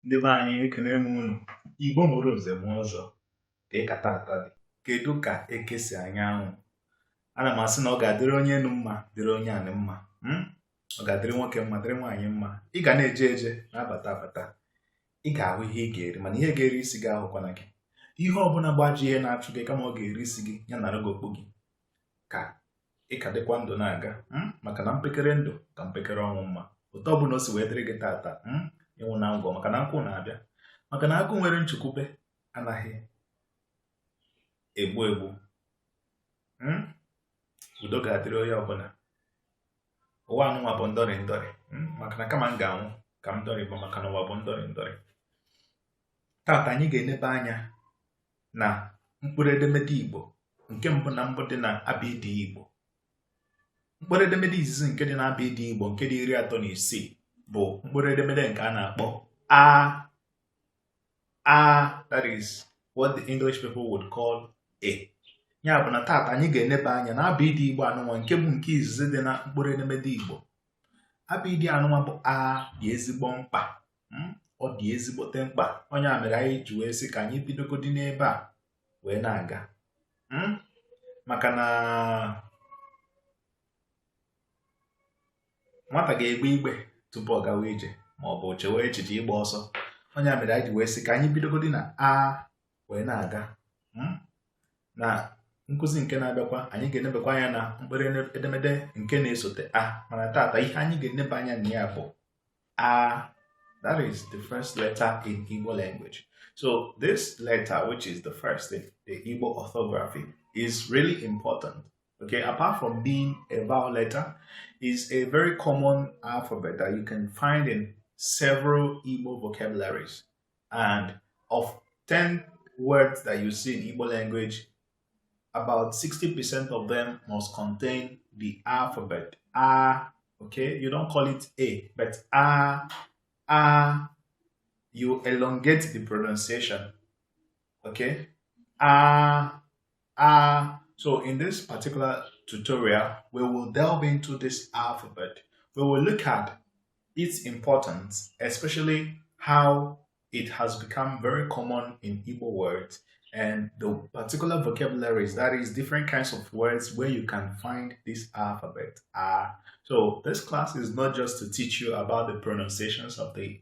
Ndị be anyị ekele m unu. Igbo mụrụ nze m ọzọ ka ị kata ata dị. Kedu ka ekesi anyanwụ? Ana m asị na ọ ga-adịrị onye enu mma dịrị onye anị mma. Ọ ga-adịrị nwoke mma dịrị nwaanyị mma. Ị ga na-eje eje na-abata abata. Ị ga-ahụ ihe ị ga-eri, mana ihe ga-eri isi gị ahụkwana gị. Ihe ọbụla gbaji ihe na-achụ gị kama ọ ga-eri isi gị ya nara gị okpu gị ka ị ka dịkwa ndụ na-aga. Maka na mpekere ndụ ka mpekere ọnwụ mma. Otu ọbụla o si wee dịrị gị tata ịnwụ na ngwọ maka na nkwụ na-abịa, maka na agụ nwere nchekwube anaghị egbu egbu. Udo ga-adịrị onye ọbụla. Ụwa anụnwa bụ ndọrị ndọrị, maka na kama m ga-anwụ ka m dọrị bụ maka na ụwa bụ ndọrị ndọrị. Tata anyị ga-enebe anya na mkpụrụ edemede Igbo nke mbụ na mbụ dị na abịdị Igbo. Mkpụrụ edemede izizi nke dị na abịdị Igbo nke dị 36 bụ mkpụrụ edemede nke a na-akpọ a. That is what the English people would call a. Ya bụ na tata anyị ga-enebe anya na abịdị Igbo anụnwa nke bụ nke izizi dị na mkpụrụ edemede Igbo. Abịdị anụnwa bụ a dị ezigbo mkpa. Ọ dị ezigbote mkpa. Onye a mere anyị ji wee sị ka anyị bidogodi n'ebe a wee na-aga. Maka na nwata ga-egbe igbe tupu ọ gawa ije ma ọ bụ chewe echiche ịgba ọsọ. Onye a mere anyị ji wee sị ka anyị bidogodi na a wee na-aga. Na nkụzi nke na-abịakwa anyị ga-enebekwa anya na mkpụrụ edemede nke na-esote a, mana tata ihe anyị ga-enebe anya na ya bụ a. That is the first letter in Igbo language. So this letter, which is the first in the Igbo orthography, is really important. Okay, apart from being a vowel letter, is a very common alphabet that you can find in several Igbo vocabularies. And of 10 words that you see in Igbo language, about 60% of them must contain the alphabet A. Okay, you don't call it A, but A. You elongate the pronunciation. Okay, So in this particular tutorial, we will delve into this alphabet. We will look at its importance, especially how it has become very common in Igbo words, and the particular vocabularies, that is different kinds of words where you can find this alphabet. So this class is not just to teach you about the pronunciations of the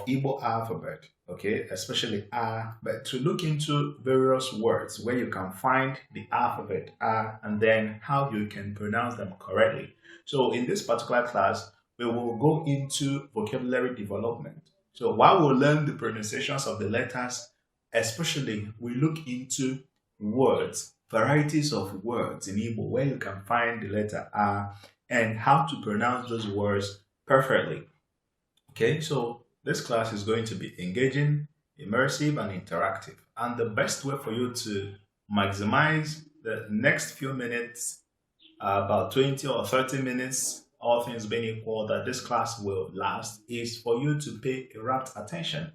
Igbo alphabet, okay, especially a, but to look into various words where you can find the alphabet a and then how you can pronounce them correctly. So in this particular class, we will go into vocabulary development. So while we learn the pronunciations of the letters, especially we look into words, varieties of words in Igbo where you can find the letter A and how to pronounce those words perfectly. Okay, so this class is going to be engaging, immersive, and interactive. And the best way for you to maximize the next few minutes, about 20 or 30 minutes, all things being equal, that this class will last, is for you to pay rapt attention.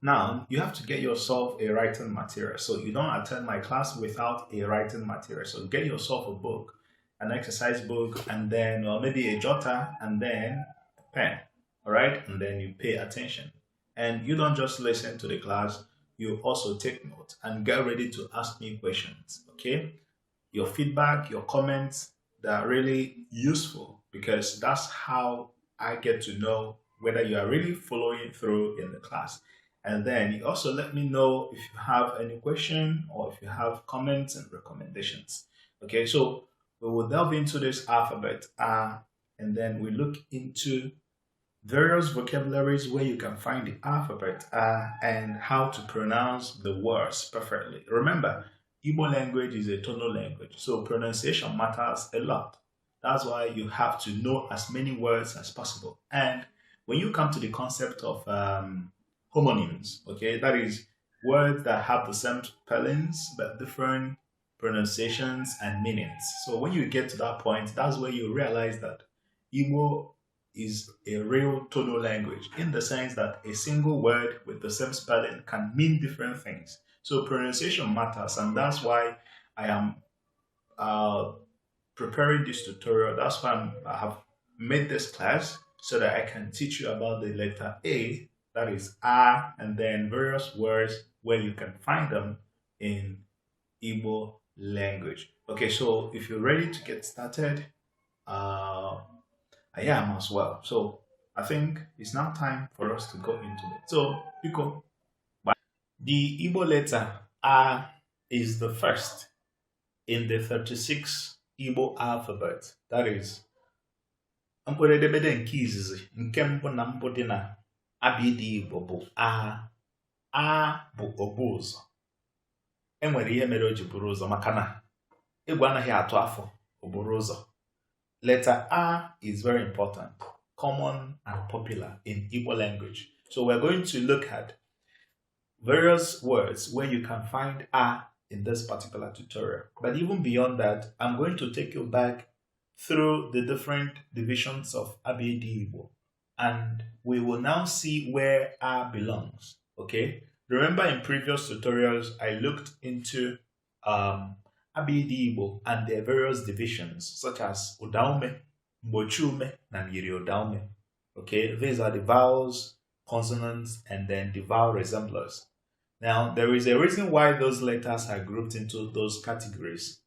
Now, you have to get yourself a writing material. So you don't attend my class without a writing material. So get yourself a book, an exercise book, and then maybe a jotter, and then a pen. All right, and then you pay attention. And you don't just listen to the class, you also take notes and get ready to ask me questions. Okay, your feedback, your comments, they're really useful because that's how I get to know whether you are really following through in the class. And then you also let me know if you have any question or if you have comments and recommendations. Okay, so we will delve into this alphabet and then we look into various vocabularies where you can find the alphabet and how to pronounce the words perfectly. Remember, Igbo language is a tonal language, so pronunciation matters a lot. That's why you have to know as many words as possible. And when you come to the concept of homonyms, okay, that is words that have the same spellings but different pronunciations and meanings. So when you get to that point, that's where you realize that Igbo is a real tonal language in the sense that a single word with the same spelling can mean different things. So pronunciation matters, and that's why I am preparing this tutorial. That's why I have made this class so that I can teach you about the letter A, that is A, and then various words where you can find them in Igbo language. Okay, so if you're ready to get started, I am as well. So I think it's now time for us to go into it. So, Biko, the Igbo letter A is the first in the 36 Igbo alphabet. That is mkpụrụ edemede nke izizi nke mbụ na mbụ dị na abịdị Igbo bụ A. A bụ obu ụzọ. Enwere ihe mere o ji bụrụ ụzọ maka na Igbo anaghị atụ afọ oburu ụzọ. Letter A is very important, common and popular in Igbo language. So we're going to look at various words where you can find A in this particular tutorial. But even beyond that, I'm going to take you back through the different divisions of Abedi Igbo, and we will now see where A belongs. Okay? Remember in previous tutorials, I looked into Abedi Igbo and their various divisions, such as Udamfe, Mbochume, and Yiri Udamfe. Okay? These are the vowels, consonants, and then the vowel resemblers. Now, there is a reason why those letters are grouped into those categories,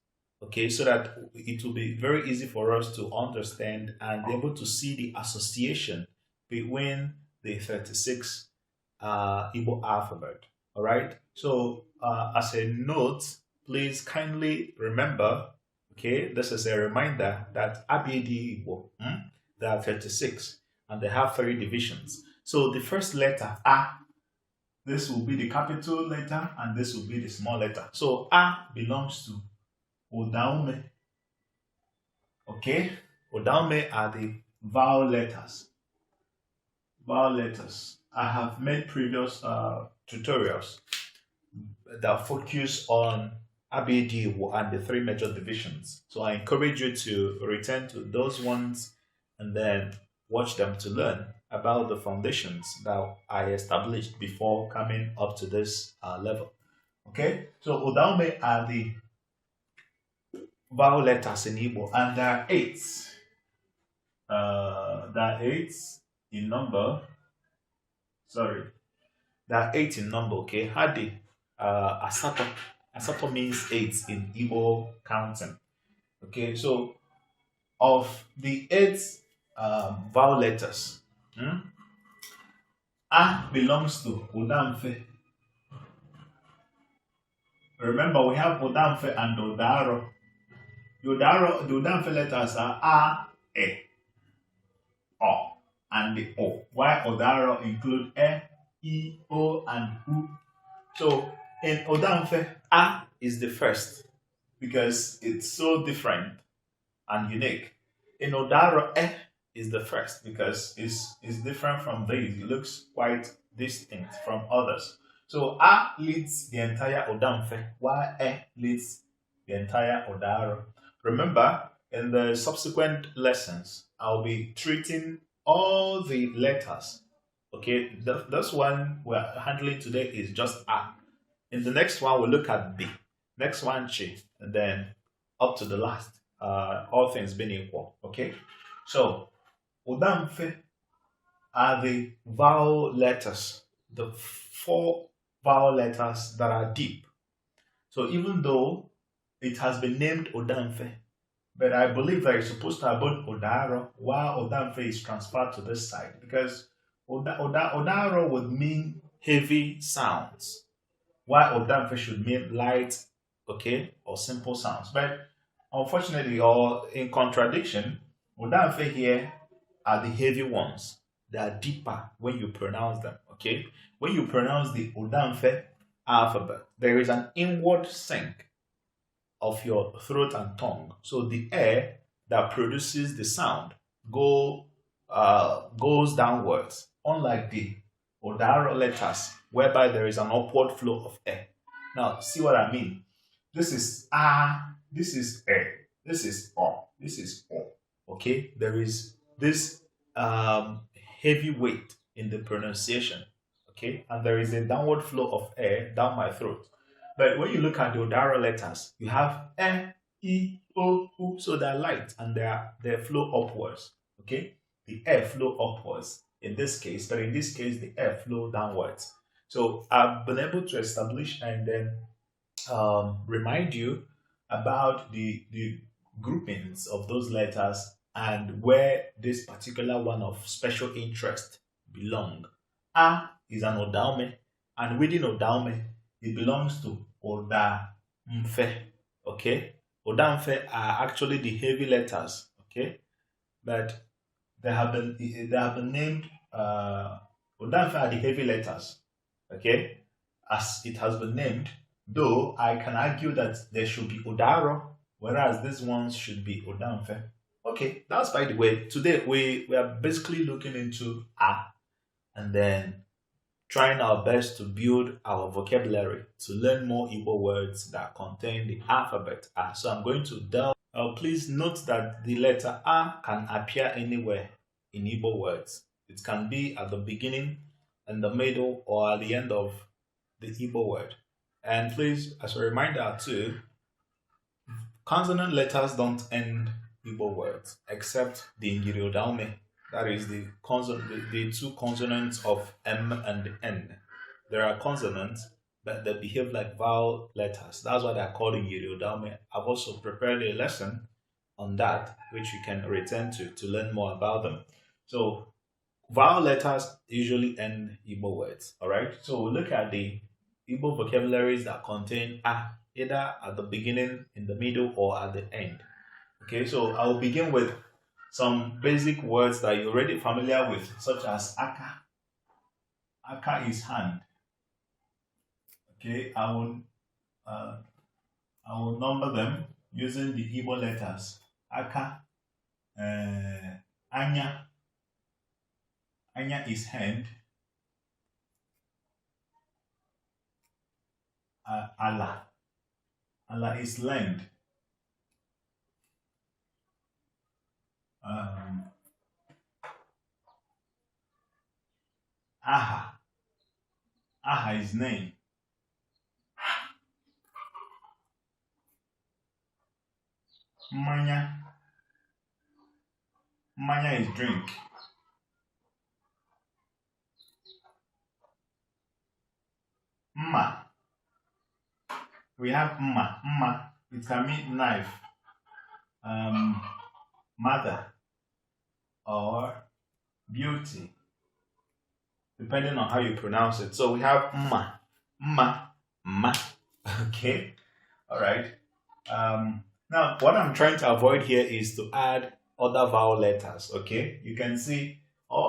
okay, so that it will be very easy for us to understand and be able to see the association between the 36 Igbo alphabet, all right? So, as a note, please kindly remember, okay, this is a reminder that Abedi Igbo, there are 36, and they have 3 divisions. So, the first letter, A, this will be the capital letter, and this will be the small letter. So A belongs to Udamfe. Okay? Udamfe are the vowel letters. Vowel letters. I have made previous tutorials that focus on Abedi and the 3 major divisions. So I encourage you to return to those ones and then watch them to learn about the foundations that I established before coming up to this level. Okay, so Udamfe are the vowel letters in Igbo, and there are 8. There are 8 in number. Sorry, there are 8 in number. Okay, Hadi Asato. Asato means 8 in Igbo counting. Okay, so of the 8 vowel letters, A belongs to Udamfe. Remember, we have Udamfe and Odaro. The Udamfe letters are A, E, O, and the O. While Odaro include E, I, O, and U. So in Udamfe, A is the first because it's so different and unique. In Odaro, E is the first because it's different from these. It looks quite distinct from others. So A leads the entire Udamfe, while E leads the entire Odaro. Remember, in the subsequent lessons, I'll be treating all the letters. Okay, this one we're handling today is just A. In the next one, we'll look at B. Next one, Chi, and then up to the last. All things being equal. Okay, so Udamfe are the vowel letters, the 4 vowel letters that are deep. So even though it has been named Udamfe, but I believe that it's supposed to have been Odaro, while Udamfe is transferred to this side, because Odaro would mean heavy sounds, while Udamfe should mean light, okay, or simple sounds. But unfortunately, or in contradiction, Udamfe here are the heavy ones. They are deeper when you pronounce them, okay? When you pronounce the Udamfe alphabet, there is an inward sink of your throat and tongue. So the air that produces the sound goes downwards, unlike the Odaro letters, whereby there is an upward flow of air. Now, see what I mean? This is A, this is E, this is O, this is O. Okay? There is this heavy weight in the pronunciation, okay, and there is a downward flow of air down my throat. But when you look at the Odaro letters, you have E, I, O, U, so they're light and they flow upwards, okay. the F flow upwards in this case, but in this case, the F flow downwards. So I've been able to establish and then remind you about the groupings of those letters and where this particular one of special interest belong. A is an Odaume, and within Odaume, it belongs to Udamfe. Okay, Udamfe are actually the heavy letters. Okay, but they have been named Udamfe are the heavy letters. Okay, as it has been named. Though I can argue that there should be Udaro, whereas these ones should be Udamfe. Okay, that's by the way. Today we are basically looking into A and then trying our best to build our vocabulary to learn more Igbo words that contain the alphabet A. So I'm going to delve. Please note that the letter A can appear anywhere in Igbo words. It can be at the beginning, in the middle, or at the end of the Igbo word. And please, as a reminder too, consonant letters don't end Igbo words except the Ngiriodaume. That is the consonant, the two consonants of M and N. There are consonants, but they behave like vowel letters. That's why they're called Ngiriodaume. I've also prepared a lesson on that, which you can return to learn more about them. So vowel letters usually end Igbo words. All right. So we'll look at the Igbo vocabularies that contain A, either at the beginning, in the middle, or at the end. Okay, so I'll begin with some basic words that you're already familiar with, such as Aka. Aka is hand. Okay, uh, I will number them using the Igbo letters. Aka, Anya. Anya is hand. Allah. Allah is land. Aha. Aha is name. Manya. Manya is drink. Mma. We have Mma. Mma. It can mean knife, mother, or beauty, depending on how you pronounce it. So we have Mma. Mma. Mma. Okay. All right. Now, what I'm trying to avoid here is to add other vowel letters. Okay. You can see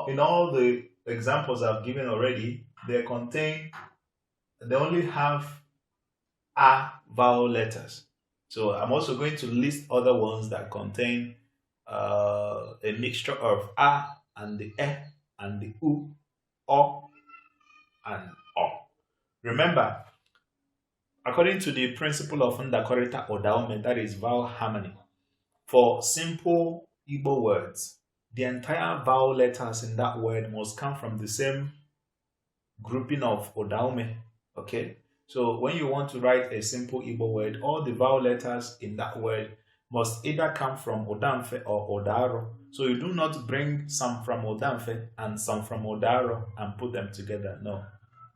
in all the examples I've given already, they only have A vowel letters. So I'm also going to list other ones that contain a mixture of A and the E and the U, O, and O. Remember, according to the principle of Ndakorita Odaume, that is vowel harmony, for simple Igbo words, the entire vowel letters in that word must come from the same grouping of Odaume. Okay? So when you want to write a simple Igbo word, all the vowel letters in that word must either come from Udamfe or Odaro. So you do not bring some from Udamfe and some from Odaro and put them together. No,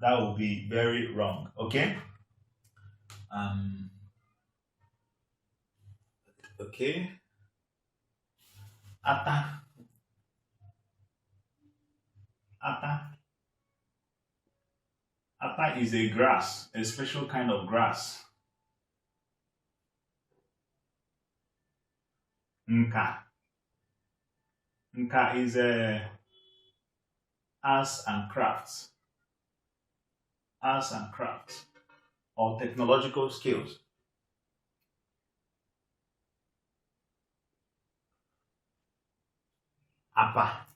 that would be very wrong. Okay? Okay. Ata. Ata. Ata is a grass, a special kind of grass. Nka. Nka is a arts and crafts. Arts and crafts or technological skills. Apa.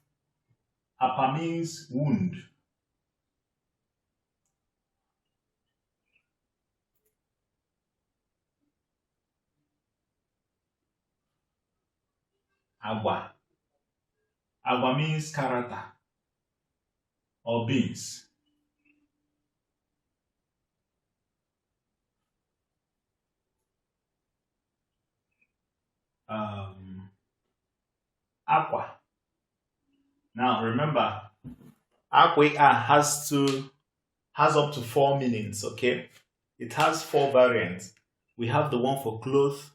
Apa means wound. Agua. Agua means character or beans. Aqua. Now remember, akwe has up to 4 meanings, okay? It has 4 variants. We have the one for cloth,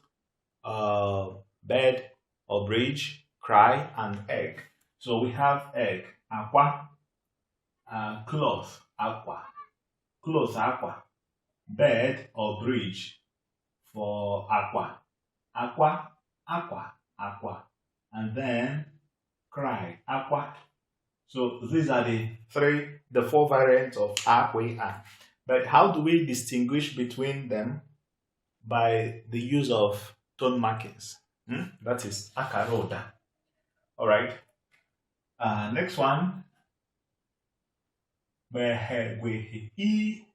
bed or bridge, cry, and egg. So we have egg, aqua, cloth, aqua, cloth, aqua, bed or bridge for aqua, aqua, aqua, aqua, and then cry, aqua. So these are the 4 variants of aqua. But how do we distinguish between them? By the use of tone markings. That is akaroda. All right. Next one. Behegwehi.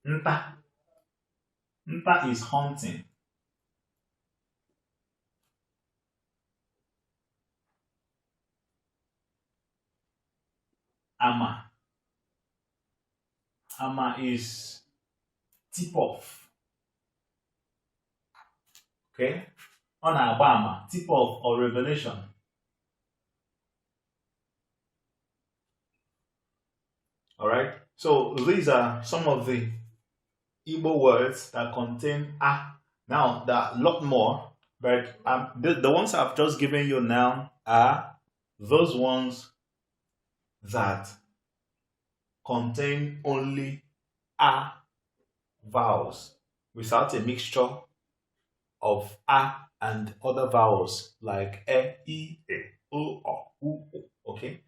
Nta. Nta is hunting. Ama. Ama is tip off. Okay? On Abama, tip off or revelation. Alright? So these are some of the Igbo words that contain a. Now there are a lot more, but the ones I've just given you now are those ones that contain only a vowels without a mixture of a and other vowels like e, o, u, o. Okay,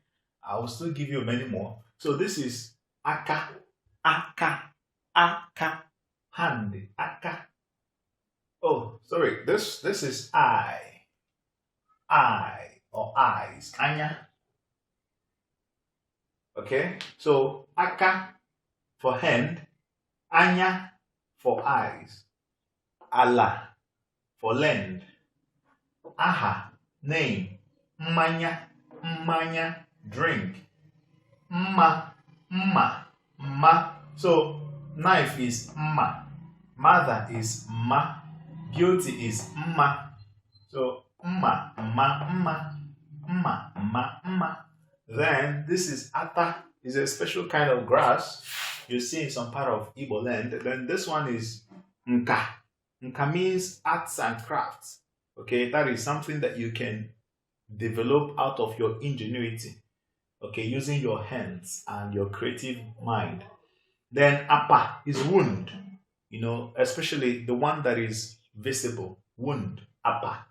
I will still give you many more. So this is aka, aka, aka, hand, aka. Oh, sorry. This is I or eyes, anya. Okay, so aka for hand, anya for eyes, ala for land, aha name, mmanya mmanya drink, mma mma mma. So knife is mma, mother is mma, beauty is mma. So mma mma mma mma mma mma. Then this is ata, is a special kind of grass you see in some part of Igbo land. Then this one is nka. Nka means arts and crafts. Okay, that is something that you can develop out of your ingenuity. Okay, using your hands and your creative mind. Then apa is wound. You know, especially the one that is visible. Wound, apa.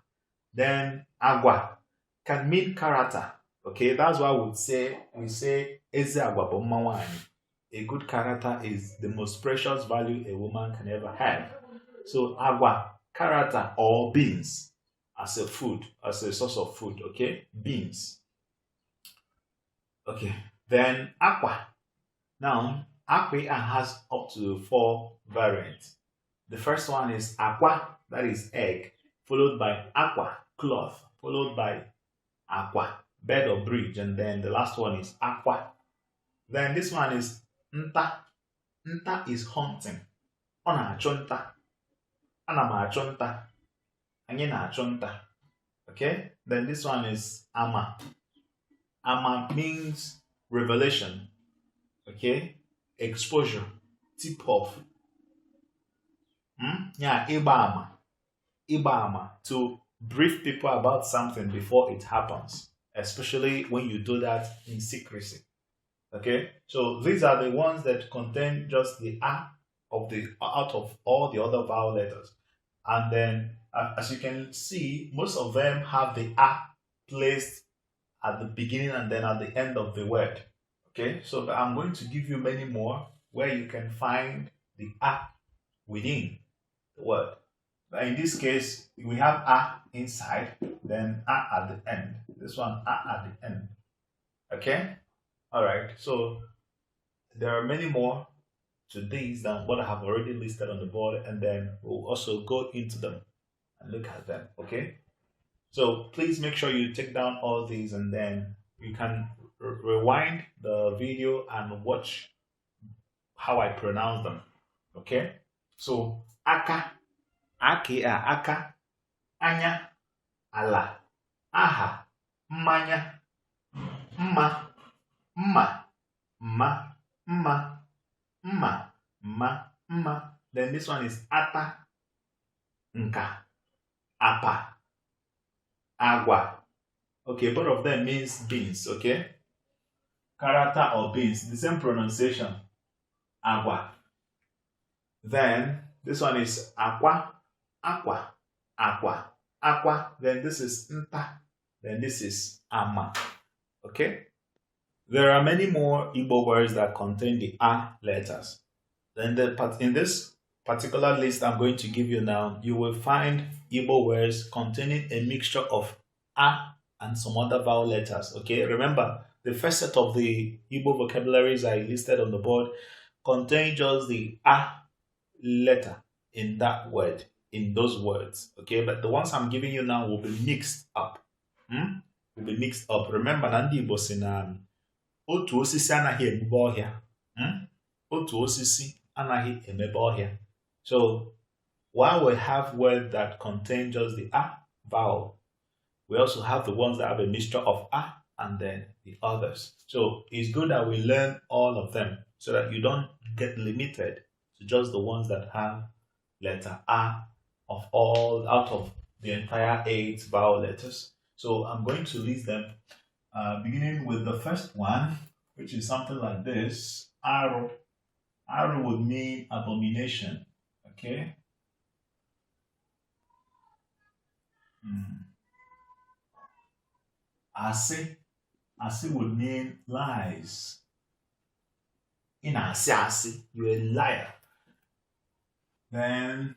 Then agua can mean character. Okay, that's why we say eze agwa bụ mma nwanyị. A good character is the most precious value a woman can ever have. So agwa, character or beans as a food, as a source of food. Okay, beans. Okay, then aqua. Now aqua has up to 4 variants. The first one is aqua, that is egg, followed by aqua, cloth, followed by aqua, bed or bridge, and then the last one is aqua. Then this one is nta. Nta is hunting. Ọ na-achụ nta. Ana m achụ nta. Anyị na-achụ nta. Okay? Then this one is ama. Ama means revelation. Okay? Exposure. Tip off. Yeah, ịgba ama. Ịgba ama. To brief people about something before it happens. Especially when you do that in secrecy. Okay, so these are the ones that contain just the a of the out of all the other vowel letters, and then as you can see, most of them have the a placed at the beginning and then at the end of the word. Okay, so I'm going to give you many more where you can find the a within the word. But in this case, we have a inside, then a at the end. This one a at the end. Okay. All right, so there are many more to these than what I have already listed on the board, and then we'll also go into them and look at them. Okay, so please make sure you take down all these, and then you can rewind the video and watch how I pronounce them. Okay, so aka, Aki aka, anya, ala, aha, mmanya, mma, mma, mma, mma, mma, mma, mma. Then this one is ata, nka, apa, agua. Okay, both of them means beans, okay? Character or beans, the same pronunciation, agua. Then this one is aqua, aqua, aqua, aqua. Then this is nta. Then this is ama. Okay? There are many more Igbo words that contain the A letters. Then in this particular list I'm going to give you now, you will find Igbo words containing a mixture of A and some other vowel letters. Okay? Remember, the first set of the Igbo vocabularies I listed on the board contain just the A letter in that word, in those words. Okay? But the ones I'm giving you now will be mixed up. Will be mixed up. Remember, Nandi Igbo si na otu osisi anaghị emebe ọhịa. Otu osisi anaghị emebe ọhịa. So, while we have words that contain just the A vowel, we also have the ones that have a mixture of A and then the others. So, it's good that we learn all of them so that you don't get limited to just the ones that have letter A out of the entire 8 vowel letters. So, I'm going to list them. Beginning with the first one, which is something like this. Arrow. Arrow would mean abomination. Okay? Asi. Asi would mean lies. In asi, you're a liar. Then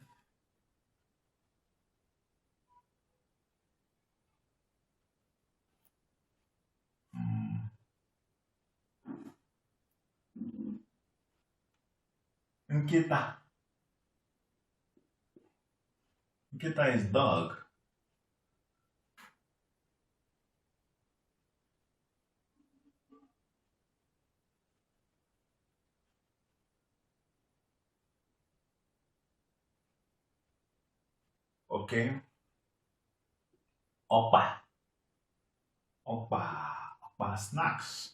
Nkita. Nkita is dog. Okay. Opa. Opa. Opa snacks.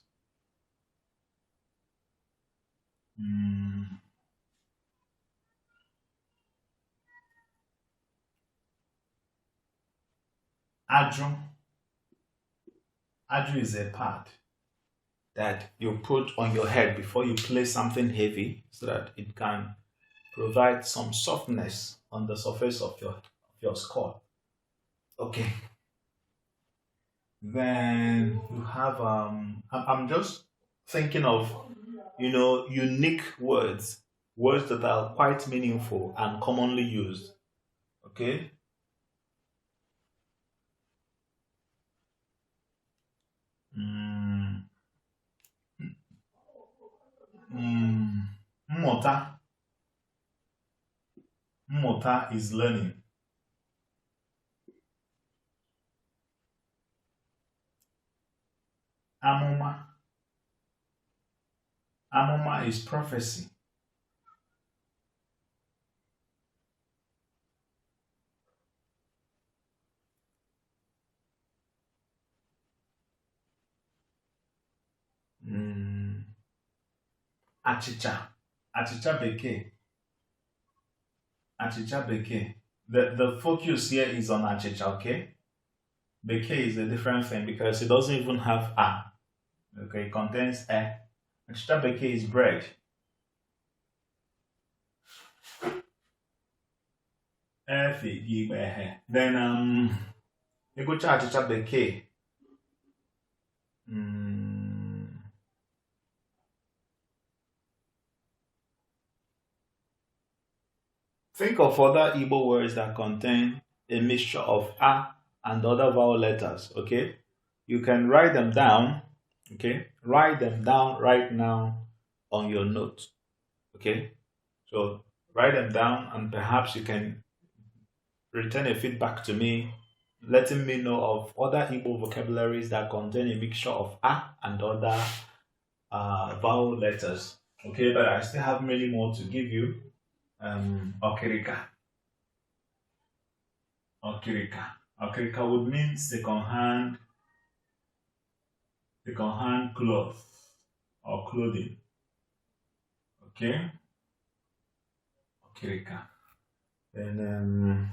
Aju. Aju is a pad that you put on your head before you place something heavy so that it can provide some softness on the surface of your skull. Okay. Then you have I'm just thinking of unique words that are quite meaningful and commonly used. Okay. Mmụta. Mmụta is learning. Amụma. Amụma is prophecy. Achịcha. Achịcha bekee. Achịcha bekee. The focus here is on achịcha, okay? Bekee is a different thing because it doesn't even have a. Okay, it contains a. Achịcha bekee is bread. Then you go to achịcha bekee. Think of other Igbo words that contain a mixture of A and other vowel letters, okay? You can write them down, okay? Write them down right now on your note, okay? So write them down and perhaps you can return a feedback to me, letting me know of other Igbo vocabularies that contain a mixture of A and other vowel letters, okay? But I still have many more to give you. Okirika. Okirika. Okirika would mean second-hand cloth or clothing. Okay? Okirika. Then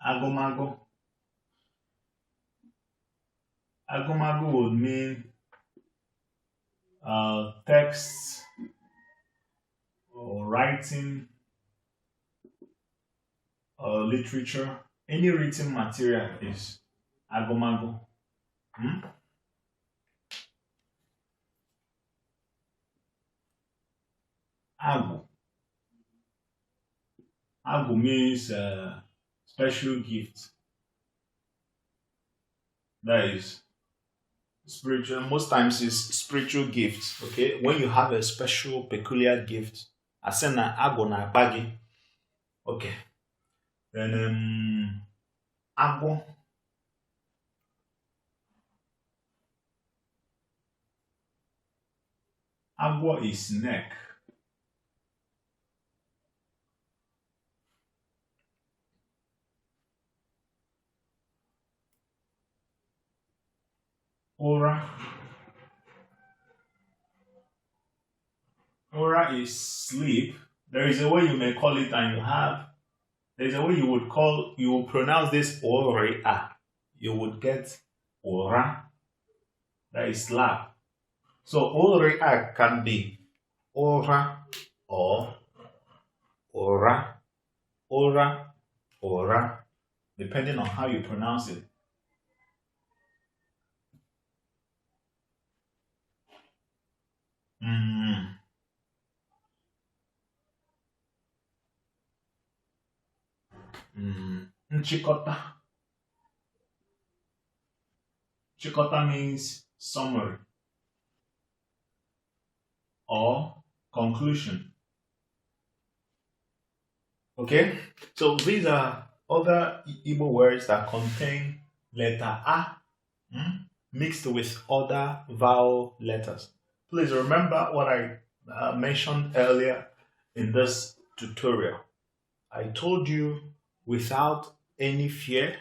Agomago. Agomago would mean text or writing or literature. Any written material is Agomago. Agu. Agu means special gift. That is spiritual. Most times is spiritual gifts. Okay, when you have a special, peculiar gift, asena agu na bagi. Okay, then agu. Agu is neck. Ora. Ora is sleep. There is a way you may call it, and there's a way you would pronounce this ora. You would get ora. That is slap. So ora can be ora or ora, ora, depending on how you pronounce it. Nchikota. Nchikota means summary or conclusion. Okay, so these are other Igbo words that contain letter A mixed with other vowel letters. Please remember what I mentioned earlier in this tutorial. I told you without any fear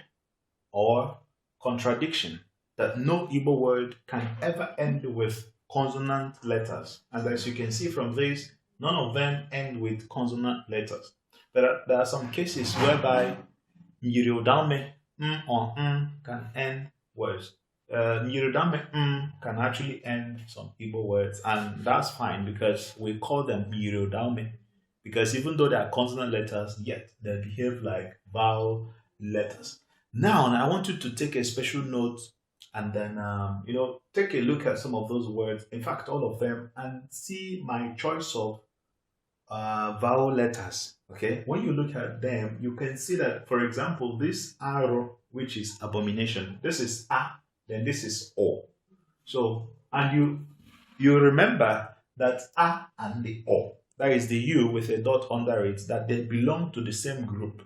or contradiction that no Igbo word can ever end with consonant letters. And as you can see from this, none of them end with consonant letters. There are some cases whereby Udamfe or can end words. Udamfe can actually end some Igbo words, and that's fine because we call them Udamfe. Because even though they are consonant letters, yet they behave like vowel letters. Now, I want you to take a special note and then, take a look at some of those words, in fact, all of them, and see my choice of vowel letters. Okay, when you look at them, you can see that, for example, this arrow, which is abomination, this is A, then this is O. So, and you remember that A and the O, that is the U with a dot under it, that they belong to the same group.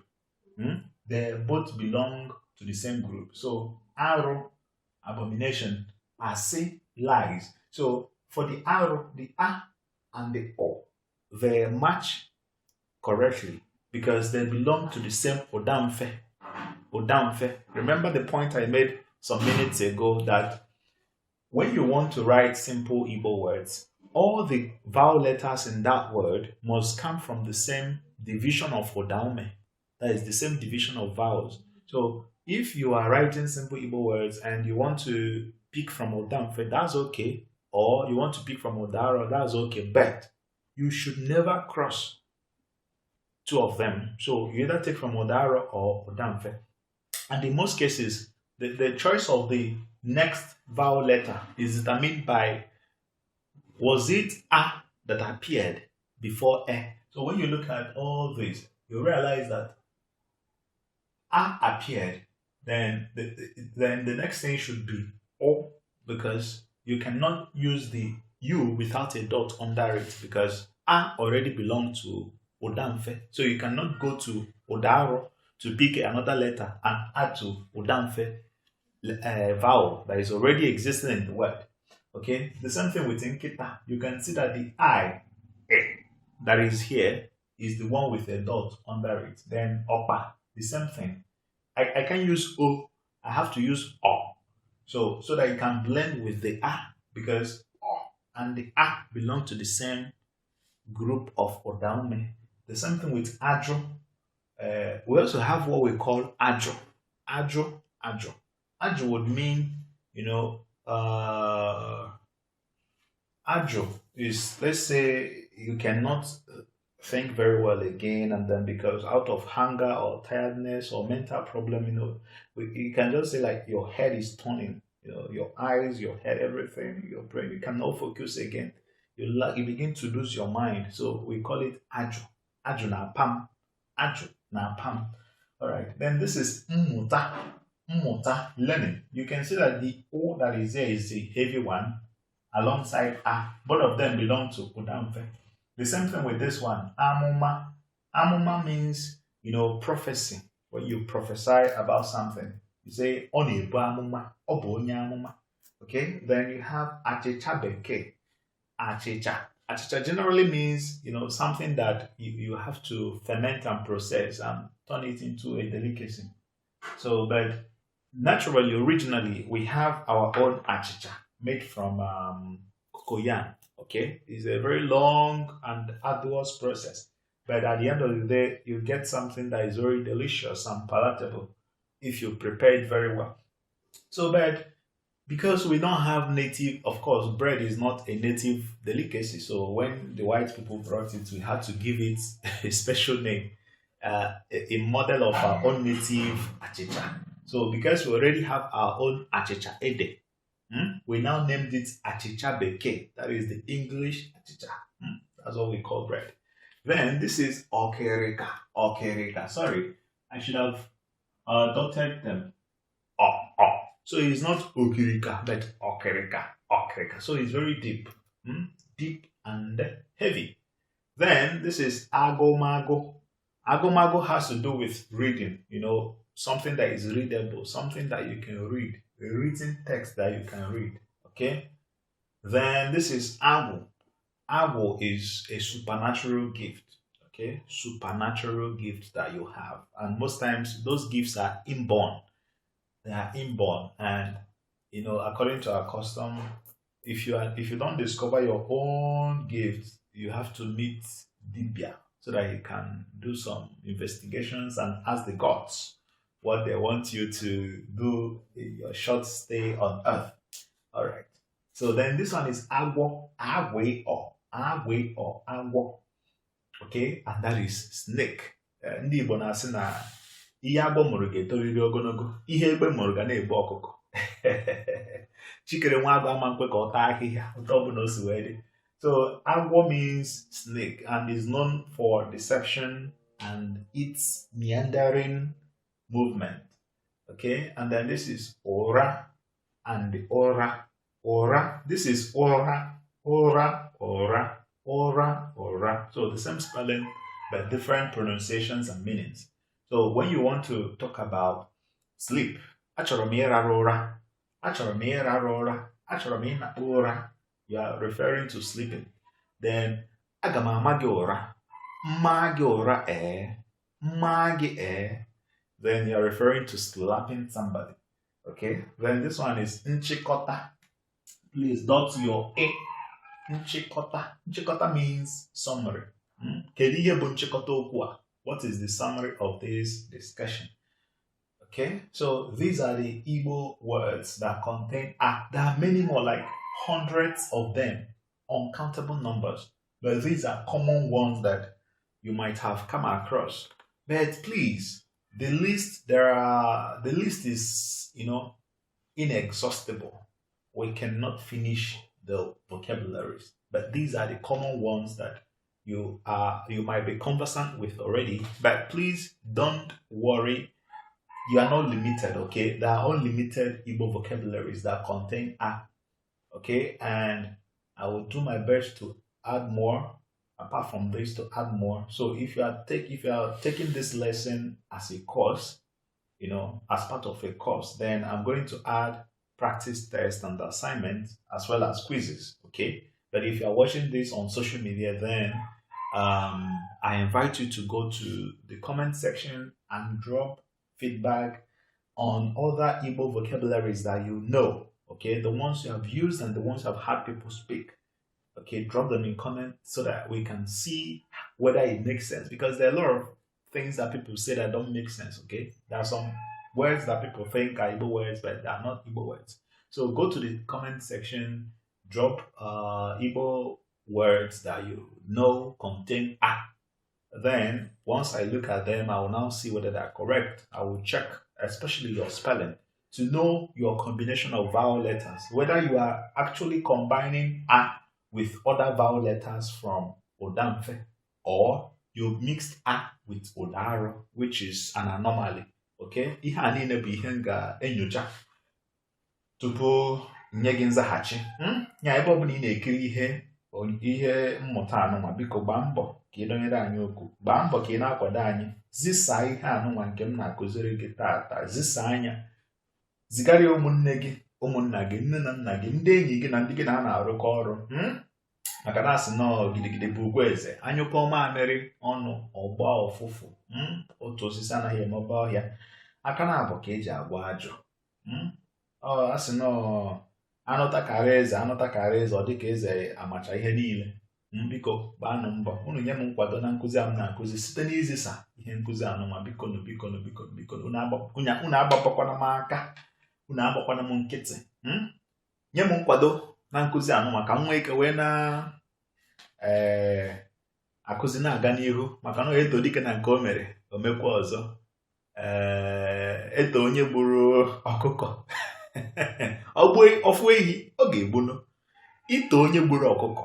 They both belong to the same group. So arrow, abomination, ase, lies. So for the arrow, the A and the O, they match correctly because they belong to the same Udamfe. Udamfe. Remember the point I made some minutes ago that when you want to write simple Igbo words, all the vowel letters in that word must come from the same division of Udamfe. That is the same division of vowels. So if you are writing simple Igbo words and you want to pick from Udamfe, that's okay. Or you want to pick from Udaro, that's okay. But you should never cross two of them. So you either take from Udaro or Udamfe. And in most cases, the choice of the next vowel letter is determined by, was it A that appeared before E? So when you look at all this, you realize that A appeared, then the next thing should be O, because you cannot use the U without a dot under it, because A already belonged to Udamfe. So you cannot go to Udaro to pick another letter and add to Udamfe vowel that is already existing in the word. Okay, the same thing with Nkita. You can see that the I that is here is the one with a dot under it. Then opa, the same thing. I can't use o, I have to use o. So that it can blend with the a, because o and the a belong to the same group of odaume. The same thing with ajo. We also have what we call ajo. Ajo, ajo. Ajo would mean, ajo is, let's say, you cannot think very well again, and then because out of hunger or tiredness or mental problem, you can just say like your head is turning, your eyes, your head, everything, your brain, you cannot focus again. You begin to lose your mind. So we call it ajo. Ajo na pam. Ajo na pam. All right. Then this is muta. Muta, learning. You can see that the O that is there is the heavy one alongside A. Both of them belong to Udamfe. The same thing with this one. Amuma. Amuma means, prophecy. When you prophesy about something, you say, Oni bu amuma, obo onye amuma. Okay? Then you have achicha beke. Achicha. Achicha generally means, something that you have to ferment and process and turn it into a delicacy. So, but naturally, originally, we have our own achicha made from cocoyam. Okay, it's a very long and arduous process, but at the end of the day, you get something that is very delicious and palatable if you prepare it very well. So, but because we don't have native, of course, bread is not a native delicacy. So when the white people brought it, we had to give it a special name, a model of our own native achicha. So because we already have our own achicha ede, we now named it achicha beke. That is the English achicha. That's what we call bread. Then this is okerika. Okerika. Sorry, I should have dotted them. So it's not okirika, but okerika. Okerika. So it's very deep. Deep and heavy. Then this is agomago. Agomago has to do with reading, something that is readable, something that you can read, a written text that you can read. Okay? Then this is ago. Ago is a supernatural gift. Okay? Supernatural gift that you have. And most times those gifts are inborn. They are inborn. And according to our custom, if you don't discover your own gift, you have to meet Dibia so that you can do some investigations and ask the gods what they want you to do in your short stay on earth. All right. So then this one is agwo, agwe or agwo. Okay, and that is snake. Ndị Igbo na-asị na ihe agbọ mụrụ ga-etoriri ogologo, ihe egbe mụrụ ga na-egbu ọkụkọ. Chikere nwa agụ ama nkwe ka ọ taa ahịhịa, ụtọ ọbụla o si wee dị. So agwo means snake and is known for deception and its meandering movement. Okay, and then this is ora and the ora. Ora. This is ora, ora, ora, ora, ora. So the same spelling but different pronunciations and meanings. So when you want to talk about sleep, achọrọ m ịrara ụra, achọrọ m ịrara ụra, achọrọ m ịnakpu ụra, you are referring to sleeping. Then aga m ama gị ụra, mma gị ụra mma gị Then you are referring to slapping somebody. Okay? Then this one is nchikota. Please dot your a. Nchikota. Nchikota means summary. Kedu ihe bụ nchikota okwu a? What is the summary of this discussion? Okay? So these are the Igbo words that contain a. There are many more, like hundreds of them, uncountable numbers. But these are common ones that you might have come across. But please, the list is, inexhaustible. We cannot finish the vocabularies. But these are the common ones that you might be conversant with already. But please don't worry. You are not limited, okay? There are unlimited Igbo vocabularies that contain a. Okay, and I will do my best to add more. Apart from this, to add more. So if you are taking this lesson as a course, as part of a course, then I'm going to add practice tests and assignments as well as quizzes. Okay, but if you are watching this on social media, then I invite you to go to the comment section and drop feedback on other Igbo vocabularies that you know. Okay, the ones you have used and the ones you have had people speak. Okay, drop them in comment so that we can see whether it makes sense, because there are a lot of things that people say that don't make sense. Okay, there are some words that people think are Igbo words, but they are not Igbo words. So go to the comment section, drop Igbo words that you know contain a. Then once I look at them, I will now see whether they are correct. I will check, especially your spelling, to know your combination of vowel letters, whether you are actually combining a with other vowel letters from Udamfe, or you mixed a with Udaro, which is an anomaly. Okay? Ihe a niile bụ ihe m ga-enyocha tupu nye gị nzaghachi. Ya ebe ọ bụla ị na-ekiri ihe mmụta anụnwa, biko gbaa mbọ ka ị dọnyere anyị okwu, gbaa mbọ ka ị na-akwado anyị, zisaa ihe anụnwa nke m na-akụziri gị taata, zisaa anya, zigara ya ụmụnne gị, ụmụnna gị, nne na nna gị, ndị enyi gị na ndị gị na ha na-arụkọ ọrụ. Maka na asị nọọ gidigidi bụ ugwu eze, anyụkọ mamịrị ọnụ ọgba ọfụfụ. Otu osisi anaghị emebe ọhịa, aka na abụ ka eji agwa ajụ. Asị nọọ anụtakara eze, ọ dịka eze amacha ihe niile. Biko gbaanụ mbọ unu nye m nkwado na nkụzi a m na-akụzi site n'izisa ihe nkụzi anụnwa. Bikonu unu agbapakwana m aka, unu agbakwana m nkịtị. Nye m nkwado na nkụzi anụnwa ka m nwee ike wee na akụzi na-aga n'ihu, maka na eto dike na nke o mere o mekwa ọzọ. Eto onye gburu ọkụkọ ọfụ ehi ọ ga-egbunu. Ito onye gburu ọkụkọ,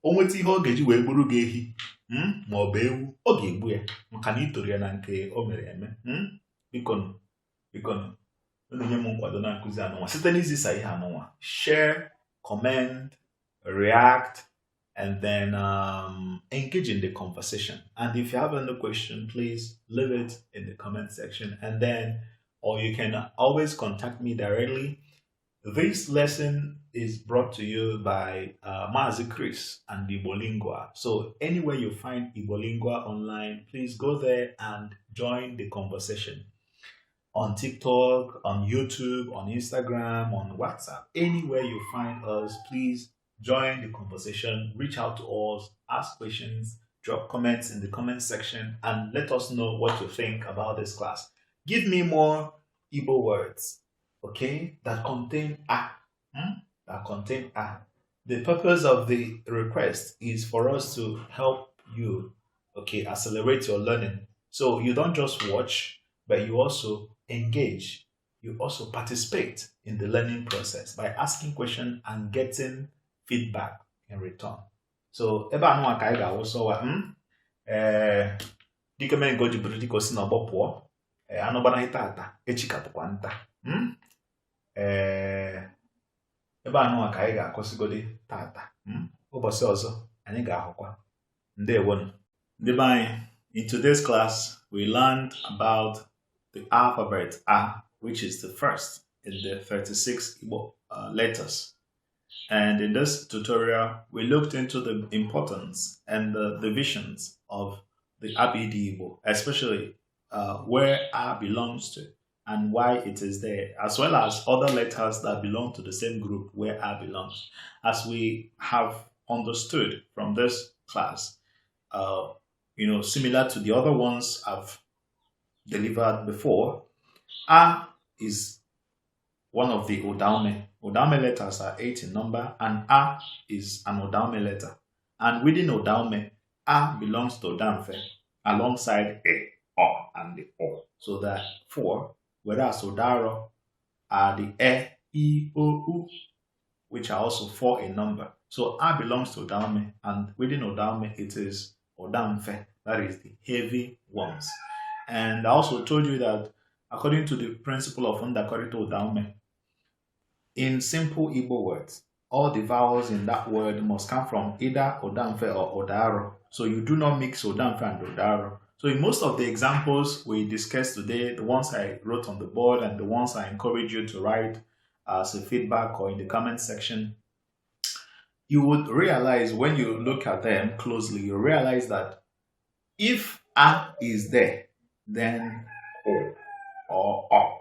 o nweta ihe ọ ga-eji wee gburu gị ehi ma ọ bụ ewu, ọ ga-egbu ya maka na itoro ya na nke o mere eme. Bikonu unu nye m nkwado na nkụzi anụnwa site n'izisa ihe anụnwa. Share, comment, react, and then engage in the conversation. And if you have any question, please leave it in the comment section, and then or you can always contact me directly. This lesson is brought to you by Mazi Chris and IgboLingua. So anywhere you find IgboLingua online, please go there and join the conversation. On TikTok, on YouTube, on Instagram, on WhatsApp, anywhere you find us, please join the conversation, reach out to us, ask questions, drop comments in the comment section, and let us know what you think about this class. Give me more Igbo words, okay, that contain a. The purpose of the request is for us to help you, okay, accelerate your learning. So you don't just watch, but you also engage. You also participate in the learning process by asking questions and getting feedback in return. So ebe anụnwa ka anyị ga-awụsọwa dike mee nke o ji bụrụ dịka o si n'ọgbọ pụọ, anụ gbanaghị tata echikapụkwa nta. Ebe anụnwa ka anyị ga-akwụsịgodi tata. Ụbọchị ọzọ anyị ga-ahụkwa. Ndewonu ndị be anyị. In today's class, we learned about the alphabet A, which is the first in the 36 Igbo letters. And in this tutorial, we looked into the importance and the divisions of the Abidi Igbo, especially where A belongs to and why it is there, as well as other letters that belong to the same group where A belongs. As we have understood from this class, similar to the other ones I've delivered before, A is one of the Udaume. Udaume letters are 8 in number, and A is an Udaume letter. And within Udaume, A belongs to Udamfe alongside A, O, and the O. So there are 4, whereas Udaro are the E, I, O, U, which are also 4 in number. So A belongs to Udaume, and within Udaume, it is Udamfe, that is the heavy ones. And I also told you that according to the principle of Ndakorito Udaume, in simple Igbo words, all the vowels in that word must come from either Udamfe or Odaro. So you do not mix Udamfe and Odaro. So in most of the examples we discussed today, the ones I wrote on the board and the ones I encourage you to write as a feedback or in the comment section, you would realize when you look at them closely, you realize that if A is there, then O or O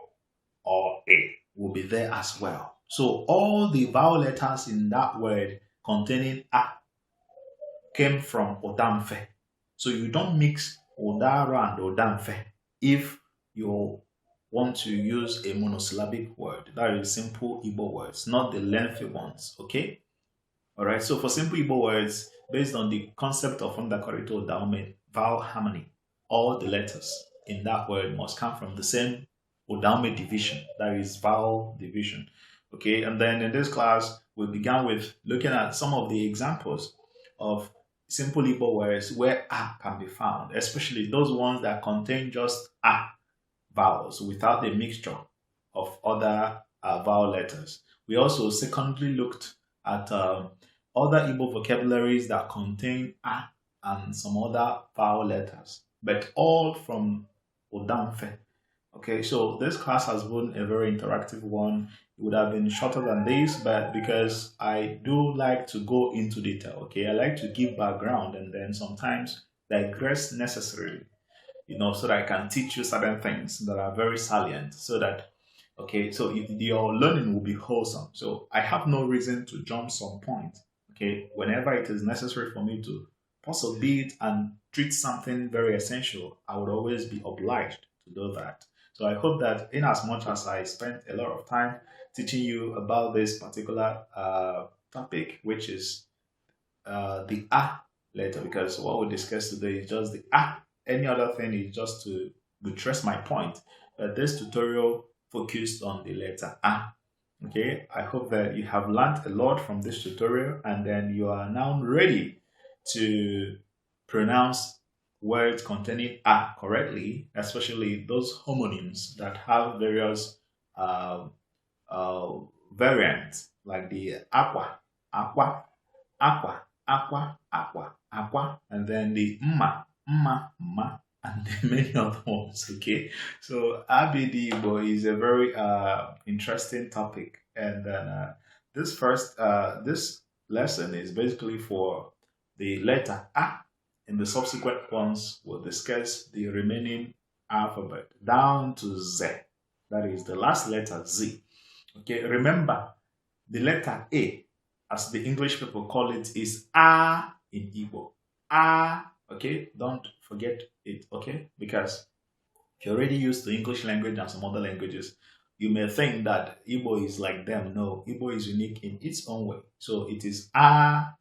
or A will be there as well. So all the vowel letters in that word containing A came from Udamfe. So you don't mix Udara and Udamfe if you want to use a monosyllabic word. That is simple Igbo words, not the lengthy ones, okay? All right, so for simple Igbo words, based on the concept of Ndakorito Udaume, vowel harmony, all the letters in that word must come from the same Udaume division, that is vowel division. Okay, and then in this class, we began with looking at some of the examples of simple Igbo words where A can be found, especially those ones that contain just A vowels without a mixture of other vowel letters. We also secondly looked at other Igbo vocabularies that contain A and some other vowel letters, but all from Udamfe. Okay, so this class has been a very interactive one. It would have been shorter than this, but because I do like to go into detail, okay, I like to give background and then sometimes digress necessarily, so that I can teach you certain things that are very salient so that, okay, so your learning will be wholesome. So I have no reason to jump some point, okay, whenever it is necessary for me to pause a bit and treat something very essential, I would always be obliged to do that. So I hope that in as much as I spent a lot of time teaching you about this particular topic, which is the A letter, because what we discussed today is just the A. Any other thing is just to buttress my point. But this tutorial focused on the letter A. Okay, I hope that you have learned a lot from this tutorial and then you are now ready to pronounce words containing A correctly, especially those homonyms that have various variants, like the aqua, aqua, aqua, aqua, aqua, aqua, and then the ma, and many other ones. Okay, so ABD Igbo is a very interesting topic, and then this lesson is basically for the letter A. In the subsequent ones, we'll discuss the remaining alphabet down to Z. That is the last letter Z. Okay, remember the letter A, as the English people call it, is A in Igbo. A, okay, don't forget it, okay? Because if you're already used to English language and some other languages, you may think that Igbo is like them. No, Igbo is unique in its own way. So it is A.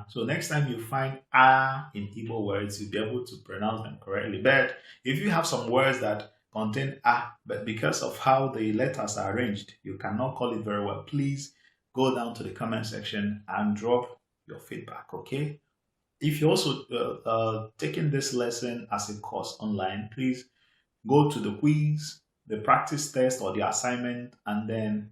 So next time you find A in Igbo words, you'll be able to pronounce them correctly. But if you have some words that contain A, but because of how the letters are arranged, you cannot call it very well, please go down to the comment section and drop your feedback, okay? If you're also taking this lesson as a course online, please go to the quiz, the practice test, or the assignment, and then,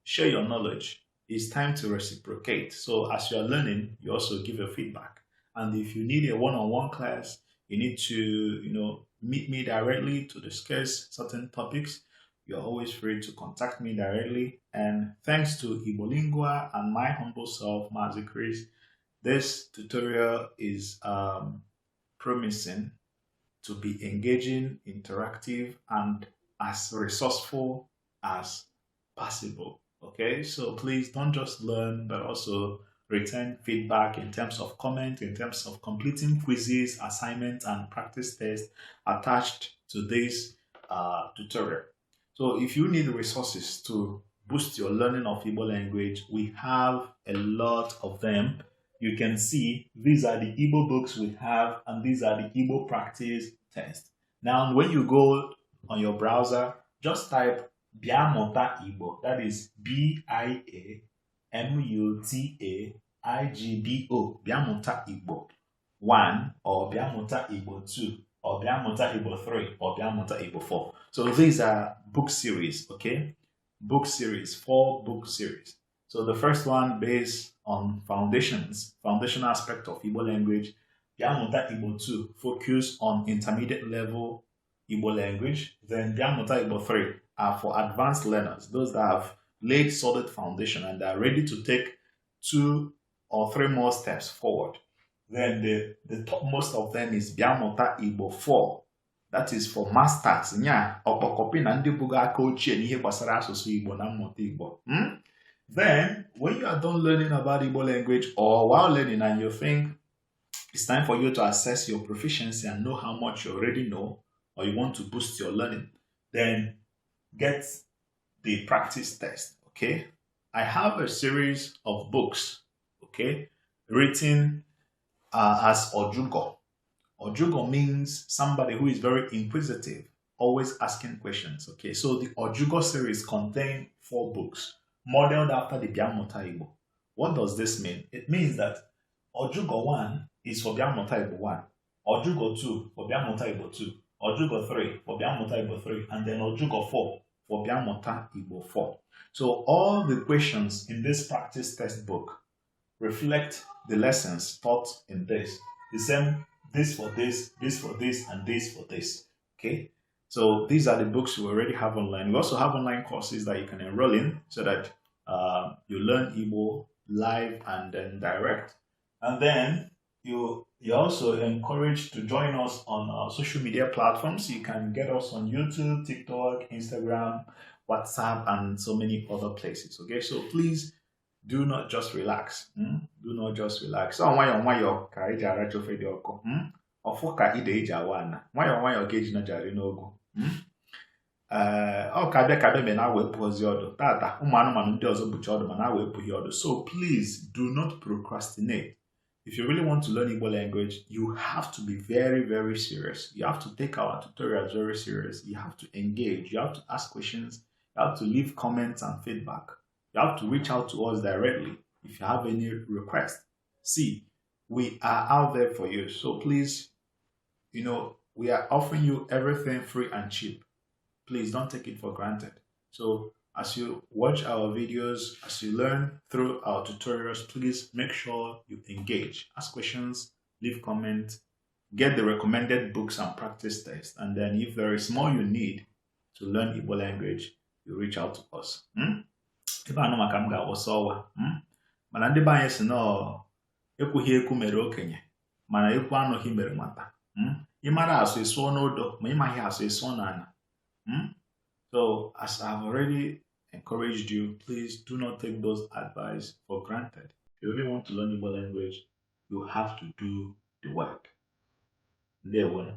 share your knowledge. It's time to reciprocate. So as you're learning, you also give your feedback. And if you need a one-on-one class, you need to, meet me directly to discuss certain topics. You're always free to contact me directly. And thanks to IgboLingua and my humble self, Mazi Chris, this tutorial is promising to be engaging, interactive, and as resourceful as possible. Okay, so please don't just learn, but also return feedback in terms of comment, in terms of completing quizzes, assignments, and practice tests attached to this tutorial. So if you need resources to boost your learning of Igbo language, we have a lot of them. You can see these are the Igbo books we have, and these are the Igbo practice tests. Now, when you go on your browser, just type Biamuta Igbo. That is BIAMUTAIGBO. Biamuta Igbo 1, or Biamuta Igbo 2, or Biamuta Igbo 3, or Biamuta Igbo 4. So these are book series, okay? Book series, 4 book series. So the first one based on foundational aspect of Igbo language. Biamuta Igbo 2 focus on intermediate level Igbo language. Then Biamuta Igbo 3 are for advanced learners, those that have laid solid foundation and are ready to take 2 or 3 more steps forward. Then the topmost of them is Biamota Igbo 4. That is for masters. Nya ọkpọkọpị na ndị bụgo aka ochie n'ihe gbasara asụsụ Igbo na mmụta Igbo. Then, when you are done learning about Igbo language or while learning and you think it's time for you to assess your proficiency and know how much you already know, or you want to boost your learning, then get the practice test, okay? I have a series of books, okay, written as Ojugo. Ojugo means somebody who is very inquisitive, always asking questions, okay? So the Ojugo series contains 4 books, modeled after the Biamota Igbo. What does this mean? It means that Ojugo 1 is for Biamota Igbo 1, Ojugo 2 for Biamota Igbo 2, Ojugo 3 for Biamota Igbo 3, and then Ojugo 4 for Biamota Igbo 4. So all the questions in this practice test book reflect the lessons taught in this. The same, this for this for this, and this for this. Okay? So these are the books we already have online. We also have online courses that you can enroll in so that you learn Igbo live and then direct. And then you're also encouraged to join us on our social media platforms. You can get us on YouTube, TikTok, Instagram, WhatsApp, and so many other places. Okay, so please do not just relax. Do not just relax. So nwayọ ka iji arachofe dị ọkụ. Ọfụ ka ide iji awana. Nwayọ ka eji na jari n'ogu. Ọ ka bịa me na wepụzi ọdụ. Tata ụmụ anụmanụ ndị ọzọ bụcha ọdụ ma na wepụghị ọdụ. So please do not procrastinate. If you really want to learn Igbo language, you have to be very, very serious. You have to take our tutorials very serious. You have to engage. You have to ask questions. You have to leave comments and feedback. You have to reach out to us directly if you have any request. See, we are out there for you. So please, we are offering you everything free and cheap. Please don't take it for granted. So as you watch our videos, as you learn through our tutorials, please make sure you engage, ask questions, leave comments, get the recommended books and practice tests. And then if there is more you need to learn Igbo language, you reach out to us. Mana ndị be anyị si na ekwughị ekwu mere okenye mana ekwu anụghị mere nwata. Ịmara asụ ịsụọ n'odo ma ịmaghị asụ ịsụọ n'ala. So as I've already encouraged you, please do not take those advice for granted. If you really want to learn Igbo language, you have to do the work. There one.